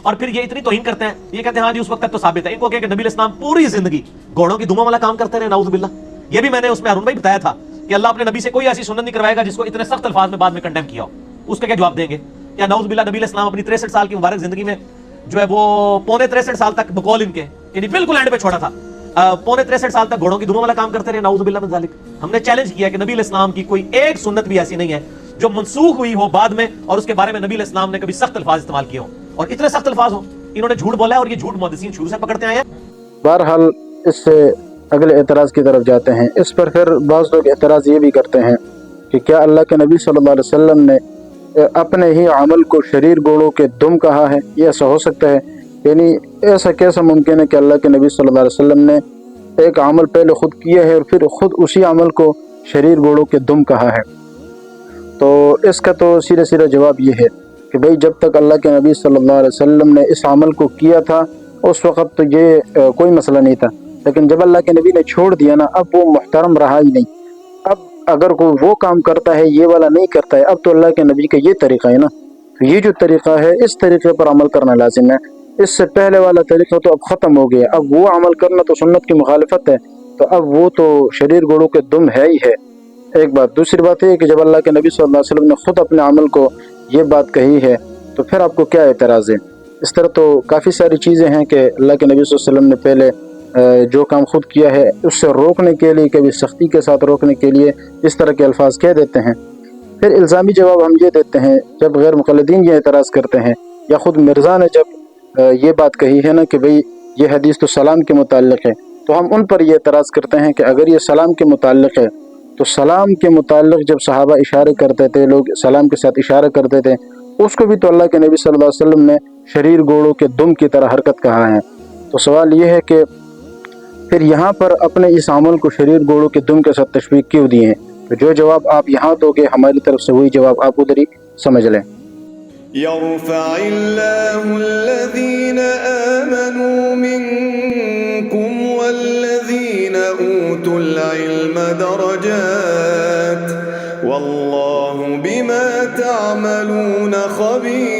اور پھر یہ اتنی توہین کرتے ہیں, یہ کہتے ہیں ہاں جی اس وقت تک تو ثابت ہے. ان کو کہ نبی علیہ السلام پوری زندگی گھوڑوں کی دموں والا کام کرتے رہے, نعوذ باللہ. یہ بھی میں نے اس میں ہارون بھائی بتایا تھا کہ اللہ اپنے نبی سے کوئی ایسی سنت نہیں کروائے گا جس کو اتنے سخت الفاظ میں بعد میں کنڈیم کیا ہو. اس کا کیا جواب دیں گے؟ یا نعوذ باللہ نبی علیہ السلام اپنی 63 سال کی مبارک زندگی میں جو ہے وہ پونے 63 سال تک بقول ان کے یعنی بالکل اینڈ پہ چھوڑا تھا, پونے 63 سال تک گھوڑوں کی دموں والا کام کرتے رہے, نعوذ باللہ من ذالک. ہم نے چیلنج کیا کہ نبی علیہ السلام کی کوئی ایک سنت بھی ایسی نہیں ہے جو منسوخ ہوئی ہو بعد میں اور اس کے بارے میں نبی علیہ السلام نے کبھی سخت الفاظ استعمال کیے ہوں, اور اتنے سخت الفاظ ہوں. انہوں نے جھوٹ بولا ہے اور یہ جھوٹ محدثین شروع سے پکڑتے آئے ہیں. بہرحال اس سے اگلے اعتراض کی طرف جاتے ہیں. اس پر پھر بعض لوگ اعتراض یہ بھی کرتے ہیں کہ کیا اللہ کے نبی صلی اللہ علیہ وسلم نے اپنے ہی عمل کو شریر گوڑوں کے دم کہا ہے؟ یہ ایسا ہو سکتا ہے؟ یعنی ایسا کیسا ممکن ہے کہ اللہ کے نبی صلی اللہ علیہ وسلم نے ایک عمل پہلے خود کیا ہے اور پھر خود اسی عمل کو شریر گوڑوں کے دم کہا ہے؟ تو اس کا تو سیدھا سیدھا جواب یہ ہے کہ بھئی جب تک اللہ کے نبی صلی اللہ علیہ وسلم نے اس عمل کو کیا تھا اس وقت تو یہ کوئی مسئلہ نہیں تھا, لیکن جب اللہ کے نبی نے چھوڑ دیا نا, اب وہ محترم رہا ہی نہیں. اب اگر کوئی وہ کام کرتا ہے یہ والا نہیں کرتا ہے, اب تو اللہ کے نبی کا یہ طریقہ ہے نا, تو یہ جو طریقہ ہے اس طریقے پر عمل کرنا لازم ہے. اس سے پہلے والا طریقہ تو اب ختم ہو گیا, اب وہ عمل کرنا تو سنت کی مخالفت ہے, تو اب وہ تو شریر گوڑوں کے دم ہے ہی ہے. ایک بات. دوسری بات یہ کہ جب اللہ کے نبی صلی اللہ علیہ وسلم نے خود اپنے عمل کو یہ بات کہی ہے تو پھر آپ کو کیا اعتراض ہے؟ اس طرح تو کافی ساری چیزیں ہیں کہ اللہ کے نبی صلی اللہ علیہ وسلم نے پہلے جو کام خود کیا ہے اس سے روکنے کے لیے, کبھی سختی کے ساتھ روکنے کے لیے اس طرح کے الفاظ کہہ دیتے ہیں. پھر الزامی جواب ہم یہ دیتے ہیں جب غیر مقلدین یہ اعتراض کرتے ہیں, یا خود مرزا نے جب یہ بات کہی ہے نا کہ بھئی یہ حدیث تو سلام کے متعلق ہے, تو ہم ان پر یہ اعتراض کرتے ہیں کہ اگر یہ سلام کے متعلق ہے تو سلام کے متعلق جب صحابہ اشارے کرتے تھے, لوگ سلام کے ساتھ اشارہ کرتے تھے, اس کو بھی تو اللہ کے نبی صلی اللہ علیہ وسلم نے شریر گوڑوں کے دم کی طرح حرکت کہا ہے. تو سوال یہ ہے کہ پھر یہاں پر اپنے اس عمل کو شریر گوڑوں کے دم کے ساتھ تشبیہ کیوں دیے ہیں؟ تو جو جواب آپ یہاں دو گے ہماری طرف سے وہی جواب آپ ادھر ہی سمجھ لیں. يرفع الله الذين آمنوا منكم والذين أوتوا العلم درجات والله بما تعملون خبير.